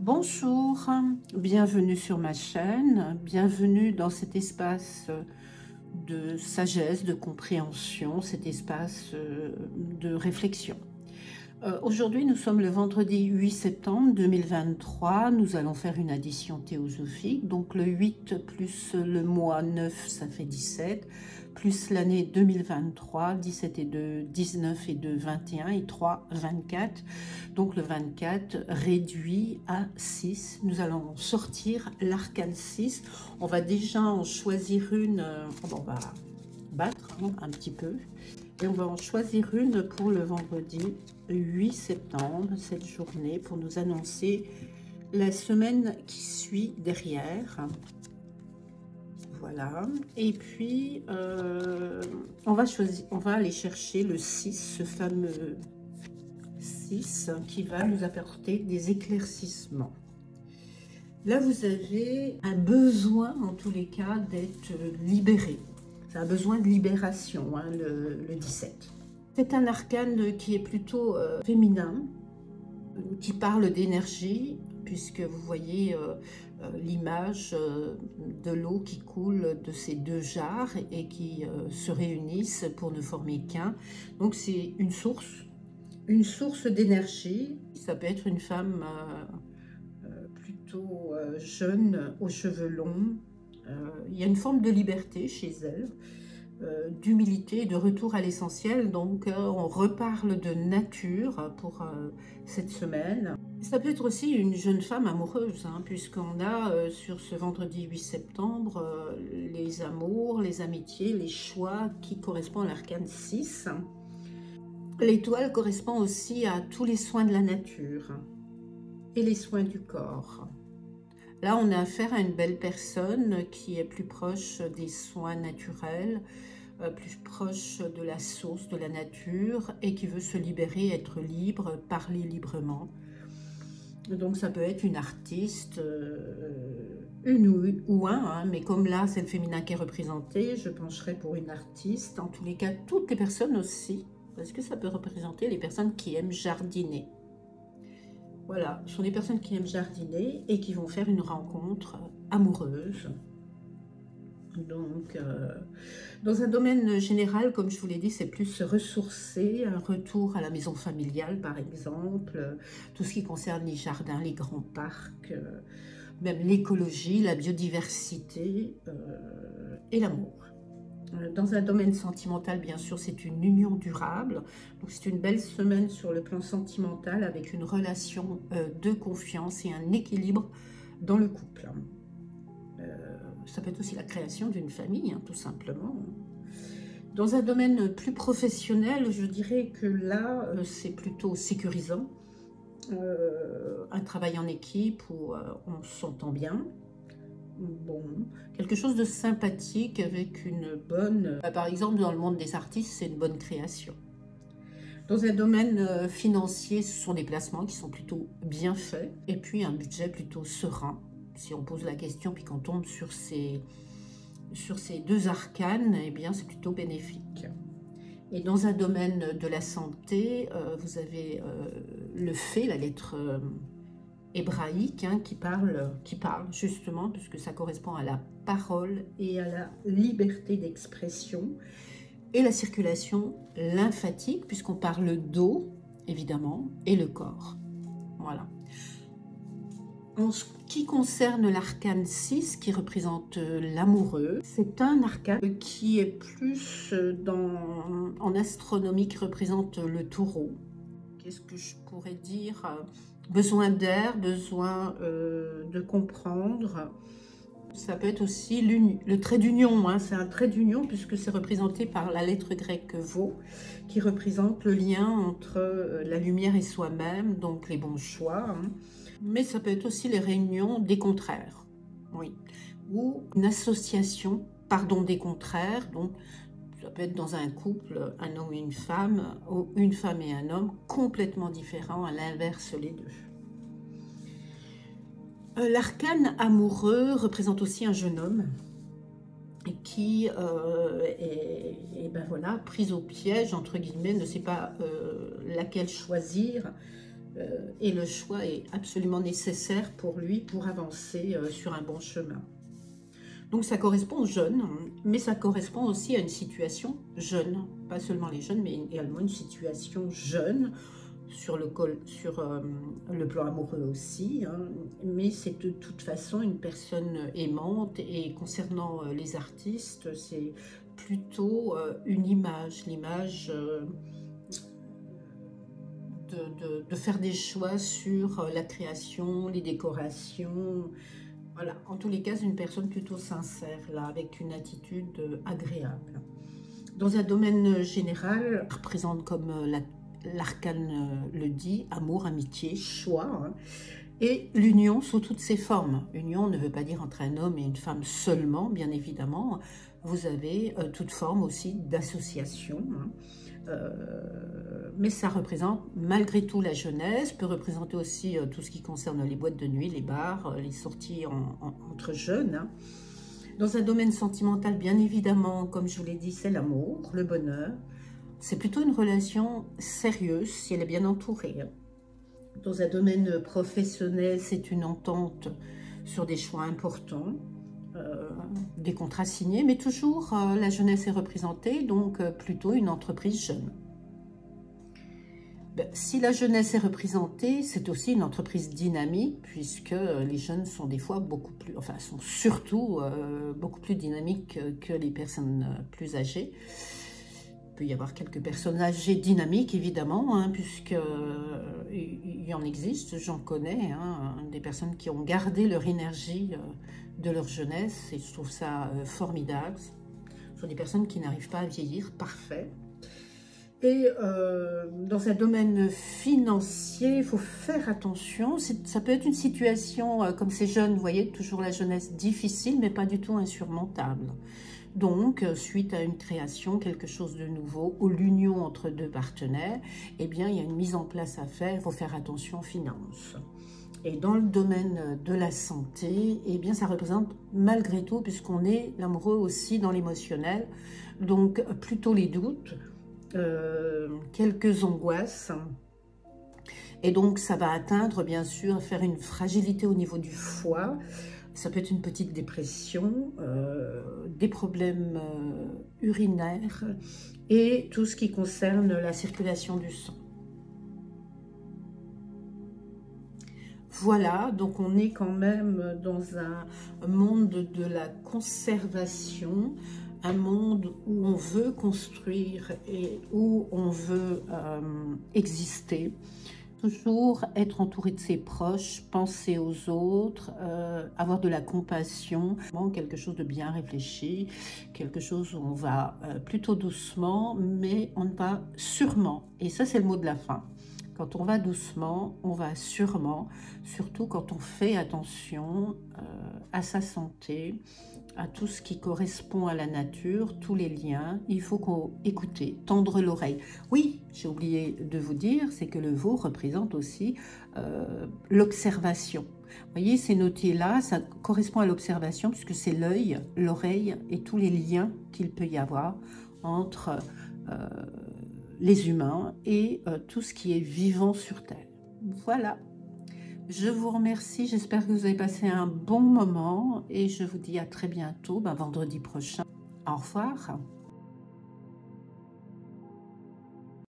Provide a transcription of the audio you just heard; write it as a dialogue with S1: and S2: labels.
S1: Bonjour, bienvenue sur ma chaîne, bienvenue dans cet espace de sagesse, de compréhension, cet espace de réflexion. Aujourd'hui, nous sommes le vendredi 8 septembre 2023, nous allons faire une addition théosophique, donc le 8 plus le mois 9, ça fait 17, plus l'année 2023, 17 et 2, 19 et 2, 21 et 3, 24, donc le 24 réduit à 6. Nous allons sortir l'arcane 6, on va déjà en choisir une, on va battre un petit peu, et on va en choisir une pour le vendredi 8 septembre, cette journée, pour nous annoncer la semaine qui suit derrière. Voilà. Et puis, on va aller chercher le 6, ce fameux 6 qui va nous apporter des éclaircissements. Là, vous avez un besoin, en tous les cas, d'être libéré. Ça a besoin de libération, hein, le 17. C'est un arcane qui est plutôt féminin, qui parle d'énergie, puisque vous voyez l'image de l'eau qui coule de ces deux jarres et qui se réunissent pour ne former qu'un. Donc c'est une source d'énergie. Ça peut être une femme plutôt jeune, aux cheveux longs. Il y a une forme de liberté chez elle. D'humilité, de retour à l'essentiel. Donc on reparle de nature pour cette semaine. Ça peut être aussi une jeune femme amoureuse, hein, puisqu'on a sur ce vendredi 8 septembre les amours, les amitiés, les choix qui correspondent à l'arcane 6. L'étoile correspond aussi à tous les soins de la nature et les soins du corps. Là, on a affaire à une belle personne qui est plus proche des soins naturels, plus proche de la source, de la nature, et qui veut se libérer, être libre, parler librement. Donc ça peut être une artiste, une ou un, hein, mais comme là c'est le féminin qui est représenté, je pencherai pour une artiste. En tous les cas, toutes les personnes aussi, parce que ça peut représenter les personnes qui aiment jardiner. Voilà, ce sont des personnes qui aiment jardiner et qui vont faire une rencontre amoureuse. Donc, dans un domaine général, comme je vous l'ai dit, c'est plus se ressourcer, un retour à la maison familiale, par exemple, tout ce qui concerne les jardins, les grands parcs, même l'écologie, la biodiversité et l'amour. Dans un domaine sentimental, bien sûr, c'est une union durable. Donc, c'est une belle semaine sur le plan sentimental avec une relation de confiance et un équilibre dans le couple. Ça peut être aussi la création d'une famille, hein, tout simplement. Dans un domaine plus professionnel, je dirais que là, c'est plutôt sécurisant. Un travail en équipe où on s'entend bien. Bon, quelque chose de sympathique avec une bonne... par exemple, dans le monde des artistes, c'est une bonne création. Dans un domaine financier, ce sont des placements qui sont plutôt bien faits. Et puis, un budget plutôt serein. Si on pose la question, puis qu'on tombe sur ces deux arcanes, eh bien, c'est plutôt bénéfique. Et dans un domaine de la santé, vous avez le fait, la lettre hébraïque, hein, qui parle justement, puisque ça correspond à la parole et à la liberté d'expression, et la circulation lymphatique, puisqu'on parle d'eau, évidemment, et le corps. Voilà. En ce qui concerne l'arcane 6, qui représente l'amoureux, c'est un arcane qui est plus en astronomie, qui représente le taureau. Qu'est-ce que je pourrais dire? Besoin d'air, besoin de comprendre. Ça peut être aussi le trait d'union, hein. C'est un trait d'union puisque c'est représenté par la lettre grecque Vau, qui représente le lien entre la lumière et soi-même, donc les bons choix, hein. Mais ça peut être aussi les réunions des contraires, oui, ou une association, pardon, des contraires. Donc ça peut être dans un couple, un homme et une femme, ou une femme et un homme complètement différents, à l'inverse les deux. L'arcane amoureux représente aussi un jeune homme qui est ben voilà, prise au piège, entre guillemets, ne sait pas laquelle choisir. et le choix est absolument nécessaire pour lui pour avancer sur un bon chemin. Donc ça correspond aux jeunes, mais ça correspond aussi à une situation jeune. Pas seulement les jeunes, mais également une situation jeune sur le plan amoureux aussi. Hein. Mais c'est de toute façon une personne aimante. Et concernant les artistes, c'est plutôt une image, l'image de faire des choix sur la création, les décorations. Voilà, en tous les cas, c'est une personne plutôt sincère, là, avec une attitude agréable. Dans un domaine général, représente comme l'arcane le dit, amour, amitié, choix, hein, et l'union sous toutes ses formes. Union ne veut pas dire entre un homme et une femme seulement, bien évidemment. Vous avez toute forme aussi d'association, hein. Mais ça représente malgré tout la jeunesse, peut représenter aussi tout ce qui concerne les boîtes de nuit, les bars, les sorties entre jeunes. Hein. Dans un domaine sentimental, bien évidemment, comme je vous l'ai dit, c'est l'amour, le bonheur. C'est plutôt une relation sérieuse si elle est bien entourée. Hein. Dans un domaine professionnel, c'est une entente sur des choix importants. Des contrats signés, mais toujours la jeunesse est représentée, donc plutôt une entreprise jeune. Ben, si la jeunesse est représentée, c'est aussi une entreprise dynamique, puisque les jeunes sont des fois beaucoup plus, enfin sont surtout beaucoup plus dynamiques que les personnes plus âgées. Il peut y avoir quelques personnes âgées dynamiques, évidemment, hein, puisque il y en existe, j'en connais, hein, des personnes qui ont gardé leur énergie de leur jeunesse, et je trouve ça formidable. Ce sont des personnes qui n'arrivent pas à vieillir, parfait. Et dans un domaine financier, il faut faire attention. Ça peut être une situation, comme ces jeunes, vous voyez, toujours la jeunesse difficile, mais pas du tout insurmontable. Donc, suite à une création, quelque chose de nouveau, ou l'union entre deux partenaires, eh bien, il y a une mise en place à faire, il faut faire attention aux finances. Et dans le domaine de la santé, eh bien, ça représente malgré tout, puisqu'on est l'amoureux aussi dans l'émotionnel, donc plutôt les doutes, quelques angoisses. Et donc, ça va atteindre, bien sûr, faire une fragilité au niveau du foie. Ça peut être une petite dépression, des problèmes urinaires et tout ce qui concerne la circulation du sang. Voilà, donc on est quand même dans un monde de la conservation, un monde où on veut construire et où on veut exister. Toujours être entouré de ses proches, penser aux autres, avoir de la compassion, quelque chose de bien réfléchi, quelque chose où on va plutôt doucement, mais on va sûrement, et ça c'est le mot de la fin. Quand on va doucement, on va sûrement, surtout quand on fait attention à sa santé, à tout ce qui correspond à la nature, tous les liens. Il faut qu'on écoute, tendre l'oreille. Oui, j'ai oublié de vous dire, c'est que le veau représente aussi l'observation. Vous voyez, c'est noté là, ça correspond à l'observation puisque c'est l'œil, l'oreille et tous les liens qu'il peut y avoir entre les humains et tout ce qui est vivant sur Terre. Voilà. Je vous remercie, j'espère que vous avez passé un bon moment et je vous dis à très bientôt, vendredi prochain. Au revoir.